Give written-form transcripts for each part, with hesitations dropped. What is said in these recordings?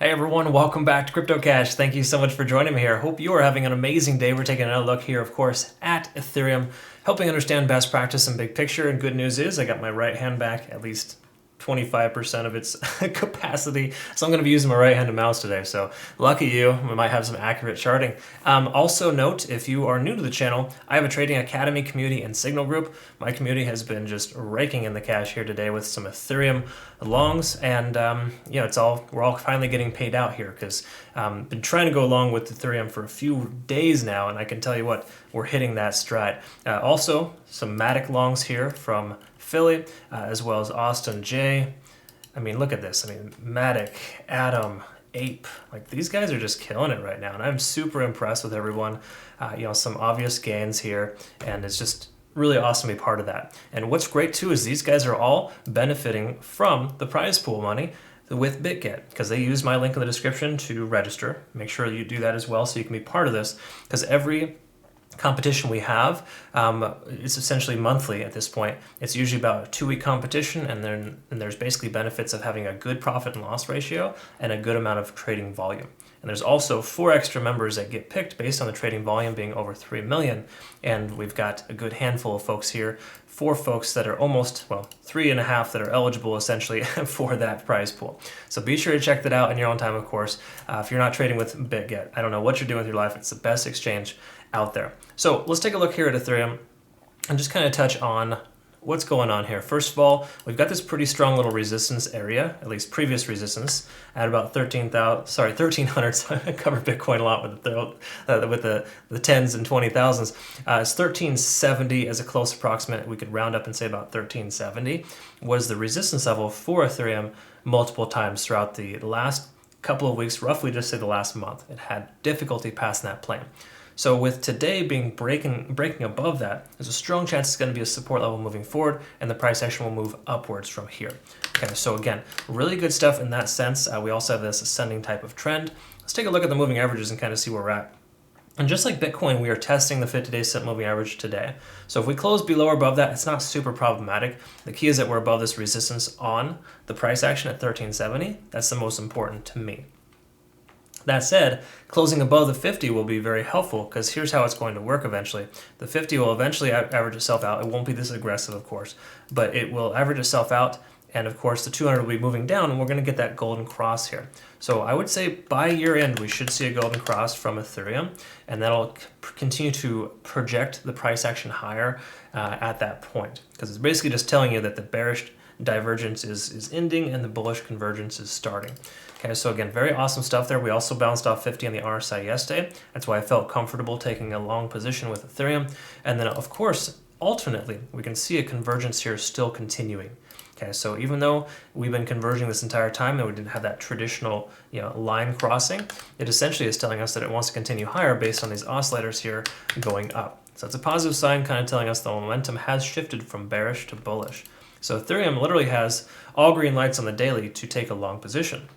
Hey everyone, welcome back to Crypto Cash. Thank you so much for joining me here. Hope you are having an amazing day. We're taking another look here, of course, at Ethereum, helping understand best practice and big picture. And good news is I got my right hand back, at least 25% of its capacity. So I'm going to be using my right-handed mouse today. So lucky you, we might have some accurate charting. Also note, if you are new to the channel, I have a trading academy community and signal group. My community has been just raking in the cash here today with some Ethereum longs, and we're all finally getting paid out here because been trying to go along with Ethereum for a few days now, and I can tell you what, we're hitting that stride. Also, some Matic longs here from Philly, as well as Austin J. I mean, look at this. I mean, Matic, Atom, Ape, like these guys are just killing it right now, and I'm super impressed with everyone. Some obvious gains here, and it's just really awesome to be part of that. And what's great too is these guys are all benefiting from the prize pool money with Bitget, because they use my link in the description to register. Make sure you do that as well so you can be part of this, because every competition we have is essentially monthly at this point. It's usually about a 2-week competition, and then there's basically benefits of having a good profit and loss ratio and a good amount of trading volume. And there's also 4 extra members that get picked based on the trading volume being over 3 million. And we've got a good handful of folks here, 4 folks that are almost, 3.5 that are eligible essentially for that prize pool. So be sure to check that out in your own time, of course. If you're not trading with Bitget, I don't know what you're doing with your life. It's the best exchange out there. So let's take a look here at Ethereum and just kind of touch on what's going on here. First of all, we've got this pretty strong little resistance area, at least previous resistance, at about 1,300. So I cover Bitcoin a lot with the tens and 20,000s. It's 1,370 as a close approximate. We could round up and say about 1,370 was the resistance level for Ethereum multiple times throughout the last couple of weeks, roughly just say the last month. It had difficulty passing that plane. So with today being breaking above that, there's a strong chance it's going to be a support level moving forward, and the price action will move upwards from here. Okay, so again, really good stuff in that sense. We also have this ascending type of trend. Let's take a look at the moving averages and kind of see where we're at. And just like Bitcoin, we are testing the 50-day set moving average today. So if we close below or above that, it's not super problematic. The key is that we're above this resistance on the price action at 1370. That's the most important to me. That said, closing above the 50 will be very helpful, because here's how it's going to work eventually. The 50 will eventually average itself out. It won't be this aggressive, of course, but it will average itself out. And of course, the 200 will be moving down, and we're going to get that golden cross here. So I would say by year end, we should see a golden cross from Ethereum, and that'll continue to project the price action higher at that point, because it's basically just telling you that the bearish divergence is ending and the bullish convergence is starting. Okay, so again, very awesome stuff there. We also bounced off 50 on the RSI yesterday. That's why I felt comfortable taking a long position with Ethereum. And then of course, alternately, we can see a convergence here still continuing. Okay, so even though we've been converging this entire time and we didn't have that traditional line crossing, it essentially is telling us that it wants to continue higher based on these oscillators here going up. So it's a positive sign, kind of telling us the momentum has shifted from bearish to bullish. So Ethereum literally has all green lights on the daily to take a long position.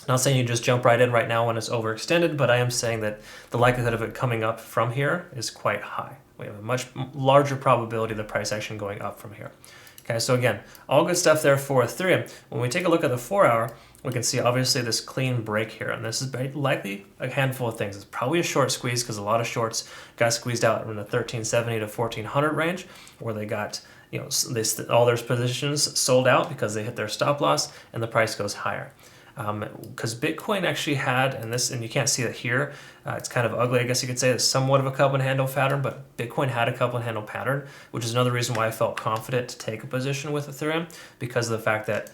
Not saying you just jump right in right now when it's overextended, but I am saying that the likelihood of it coming up from here is quite high. We have a much larger probability of the price action going up from here. Okay, so again, all good stuff there for Ethereum. When we take a look at the 4-hour, we can see obviously this clean break here, and this is very likely a handful of things. It's probably a short squeeze, because a lot of shorts got squeezed out in the 1370 to 1400 range, where they got all their positions sold out because they hit their stop loss and the price goes higher. Because Bitcoin actually had, and you can't see it here, it's kind of ugly, I guess you could say. It's somewhat of a cup and handle pattern, but Bitcoin had a cup and handle pattern, which is another reason why I felt confident to take a position with Ethereum, because of the fact that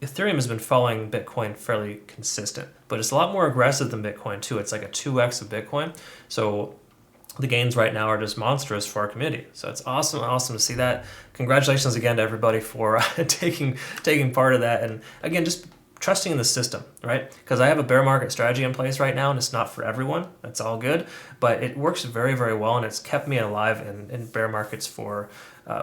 Ethereum has been following Bitcoin fairly consistent, but it's a lot more aggressive than Bitcoin too. It's like a 2x of Bitcoin. So the gains right now are just monstrous for our community. So it's awesome to see that. Congratulations again to everybody for taking part of that. And again, just trusting in the system, right? Because I have a bear market strategy in place right now, and it's not for everyone. That's all good, but it works very, very well, and it's kept me alive in bear markets for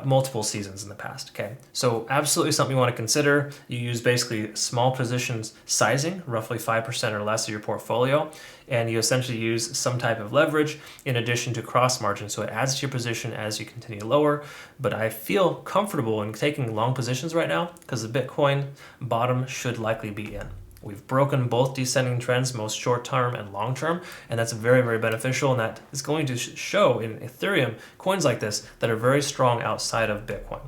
multiple seasons in the past. Okay, so absolutely something you want to consider. You use basically small positions sizing, roughly 5% or less of your portfolio, and you essentially use some type of leverage in addition to cross margin, so it adds to your position as you continue lower. But I feel comfortable in taking long positions right now because the Bitcoin bottom should likely be in. We've broken both descending trends, most short-term and long-term, and that's very, very beneficial, and that is going to show in Ethereum coins like this that are very strong outside of Bitcoin,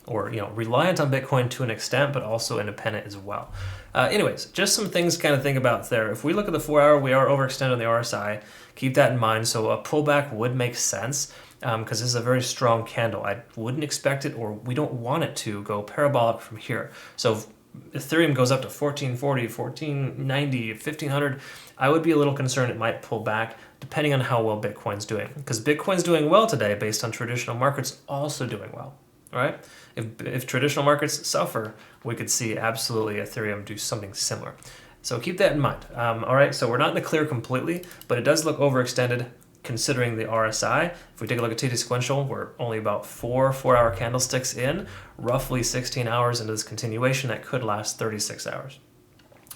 or reliant on Bitcoin to an extent, but also independent as well. Anyways, just some things to kind of think about there. If we look at the 4-hour, we are overextended on the RSI. Keep that in mind. So a pullback would make sense because this is a very strong candle. I wouldn't expect it, or we don't want it to go parabolic from here. So if Ethereum goes up to 1440, 1490, 1500, I would be a little concerned it might pull back depending on how well Bitcoin's doing. Because Bitcoin's doing well today based on traditional markets also doing well. All right. If traditional markets suffer, we could see absolutely Ethereum do something similar. So keep that in mind. All right. So we're not in the clear completely, but it does look overextended considering the RSI. If we take a look at TD sequential, we're only about 4-hour candlesticks in, roughly 16 hours into this continuation that could last 36 hours.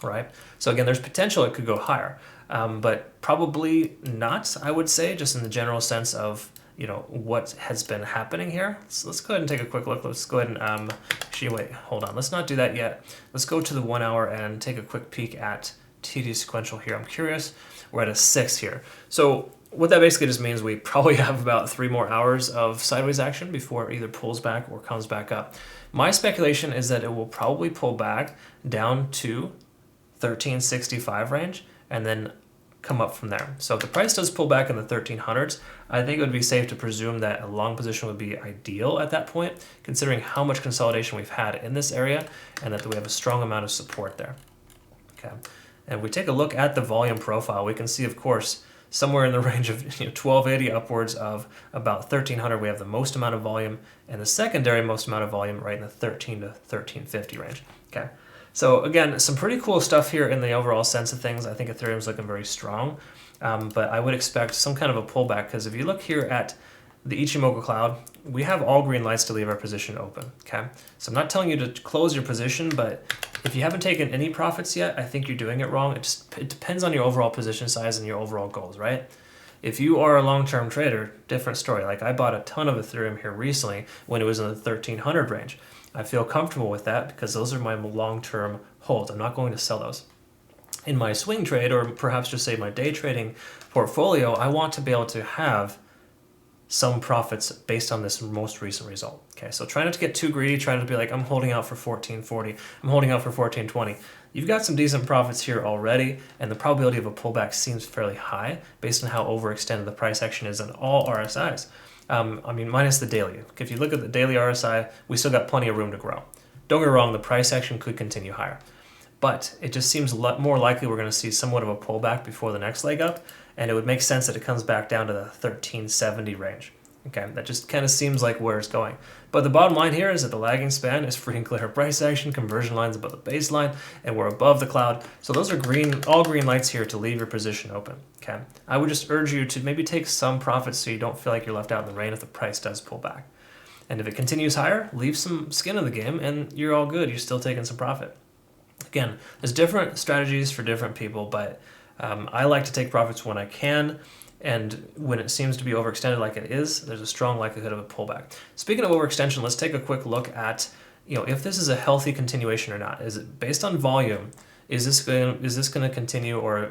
Right. So again, there's potential it could go higher, but probably not, I would say, just in the general sense of what has been happening here. So let's go ahead and take a quick look. Let's go ahead and actually wait, hold on. Let's not do that yet. Let's go to the 1 hour and take a quick peek at TD sequential here. I'm curious. We're at a 6 here. So what that basically just means we probably have about 3 more hours of sideways action before it either pulls back or comes back up. My speculation is that it will probably pull back down to 1365 range and then come up from there. So if the price does pull back in the 1300s, I think it would be safe to presume that a long position would be ideal at that point, considering how much consolidation we've had in this area and that we have a strong amount of support there. Okay, and if we take a look at the volume profile, we can see, of course, somewhere in the range of 1280 upwards of about 1300, we have the most amount of volume, and the secondary most amount of volume right in the 13 to 1350 range. Okay. So again, some pretty cool stuff here in the overall sense of things. I think Ethereum's looking very strong, but I would expect some kind of a pullback because if you look here at the Ichimoku cloud, we have all green lights to leave our position open. Okay, so I'm not telling you to close your position, but if you haven't taken any profits yet, I think you're doing it wrong. It depends on your overall position size and your overall goals, right? If you are a long-term trader, different story. Like I bought a ton of Ethereum here recently when it was in the 1300 range. I feel comfortable with that because those are my long-term holds. I'm not going to sell those. In my swing trade, or perhaps just say my day trading portfolio, I want to be able to have some profits based on this most recent result. Okay, so try not to get too greedy, try not to be like, I'm holding out for 1440, I'm holding out for 1420. You've got some decent profits here already, and the probability of a pullback seems fairly high based on how overextended the price action is on all RSIs. Minus the daily. If you look at the daily RSI, we still got plenty of room to grow. Don't get me wrong, the price action could continue higher. But it just seems more likely we're going to see somewhat of a pullback before the next leg up, and it would make sense that it comes back down to the 1370 range. Okay, that just kind of seems like where it's going. But the bottom line here is that the lagging span is free and clear price action, conversion lines above the baseline, and we're above the cloud. So those are all green lights here to leave your position open. Okay, I would just urge you to maybe take some profits so you don't feel like you're left out in the rain if the price does pull back. And if it continues higher, leave some skin in the game and you're all good. You're still taking some profit. Again, there's different strategies for different people, but I like to take profits when I can. And when it seems to be overextended like it is, there's a strong likelihood of a pullback. Speaking of overextension, let's take a quick look at, if this is a healthy continuation or not. Is it based on volume? Is this going to continue, or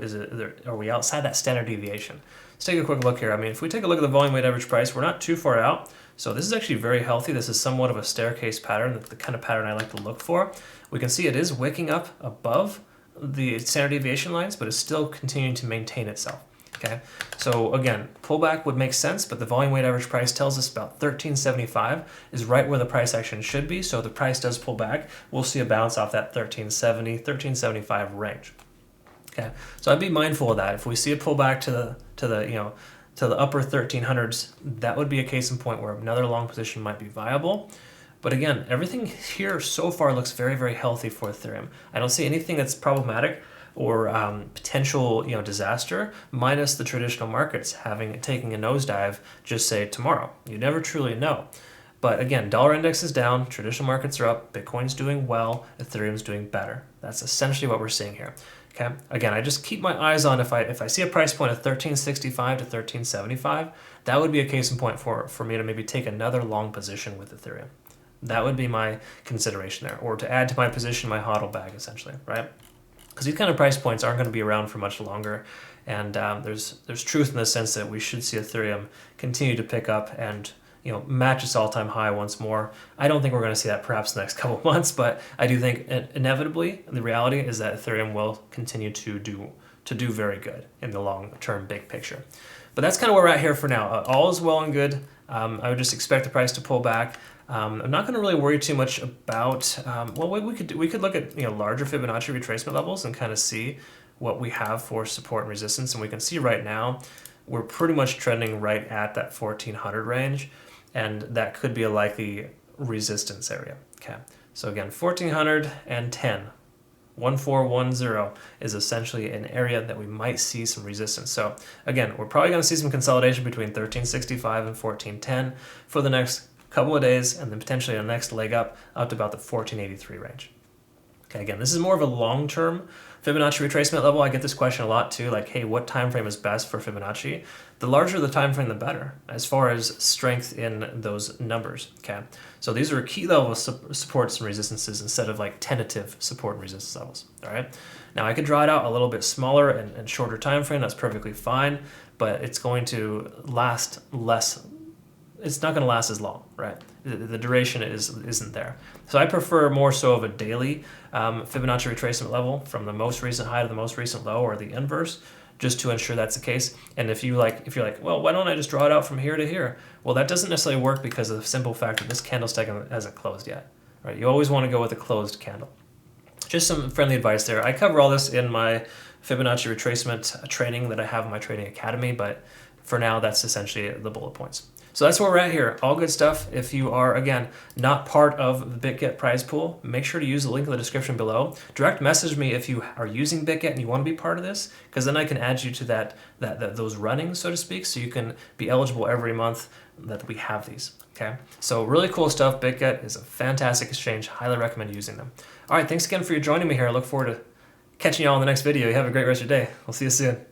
are we outside that standard deviation? Let's take a quick look here. If we take a look at the volume weighted average price, we're not too far out. So this is actually very healthy. This is somewhat of a staircase pattern, the kind of pattern I like to look for. We can see it is wicking up above the standard deviation lines, but it's still continuing to maintain itself. Okay, so again, pullback would make sense, but the volume weighted average price tells us about 1375 is right where the price action should be. So if the price does pull back, we'll see a bounce off that 1370, 1375 range. Okay, so I'd be mindful of that. If we see a pullback to the upper 1300s, that would be a case in point where another long position might be viable. But again, everything here so far looks very, very healthy for Ethereum. I don't see anything that's problematic or potential disaster, minus the traditional markets taking a nosedive just say tomorrow. You never truly know. But again, dollar index is down, traditional markets are up, Bitcoin's doing well, Ethereum's doing better. That's essentially what we're seeing here. Okay. Again, I just keep my eyes on if I see a price point of 1365 to 1375, that would be a case in point for me to maybe take another long position with Ethereum. That would be my consideration there, or to add to my position, my hodl bag essentially, right? because these kind of price points aren't going to be around for much longer. And there's truth in the sense that we should see Ethereum continue to pick up and match its all-time high once more. I don't think we're going to see that perhaps the next couple of months, but I do think inevitably the reality is that Ethereum will continue to do very good in the long-term big picture. But that's kind of where we're at here for now. All is well and good. I would just expect the price to pull back. I'm not going to really worry too much about. Well, what we could look at larger Fibonacci retracement levels and kind of see what we have for support and resistance, and we can see right now we're pretty much trending right at that 1400 range, and that could be a likely resistance area. Okay, so again, 1410. 1410 is essentially an area that we might see some resistance. So again, we're probably going to see some consolidation between 1365 and 1410 for the next couple of days, and then potentially a next leg up to about the 1483 range. Okay, again, this is more of a long-term Fibonacci retracement level. I get this question a lot too, like, hey, what time frame is best for Fibonacci? The larger the time frame, the better, as far as strength in those numbers. Okay, so these are key level supports and resistances instead of like tentative support and resistance levels. All right, now I could draw it out a little bit smaller and shorter time frame. That's perfectly fine, but it's going to last less. It's not going to last as long, right? The duration isn't there. So I prefer more so of a daily Fibonacci retracement level from the most recent high to the most recent low, or the inverse, just to ensure that's the case. And if you're like, well, why don't I just draw it out from here to here? Well, that doesn't necessarily work because of the simple fact that this candlestick hasn't closed yet, right? You always want to go with a closed candle. Just some friendly advice there. I cover all this in my Fibonacci retracement training that I have in my Trading Academy, but for now, that's essentially the bullet points. So that's where we're at here. All good stuff. If you are, again, not part of the Bitget prize pool, make sure to use the link in the description below. Direct message me if you are using Bitget and you want to be part of this, because then I can add you to those runnings, so to speak, so you can be eligible every month that we have these. Okay, so really cool stuff. Bitget is a fantastic exchange. Highly recommend using them. All right, thanks again for joining me here. I look forward to catching you all in the next video. You have a great rest of your day. We'll see you soon.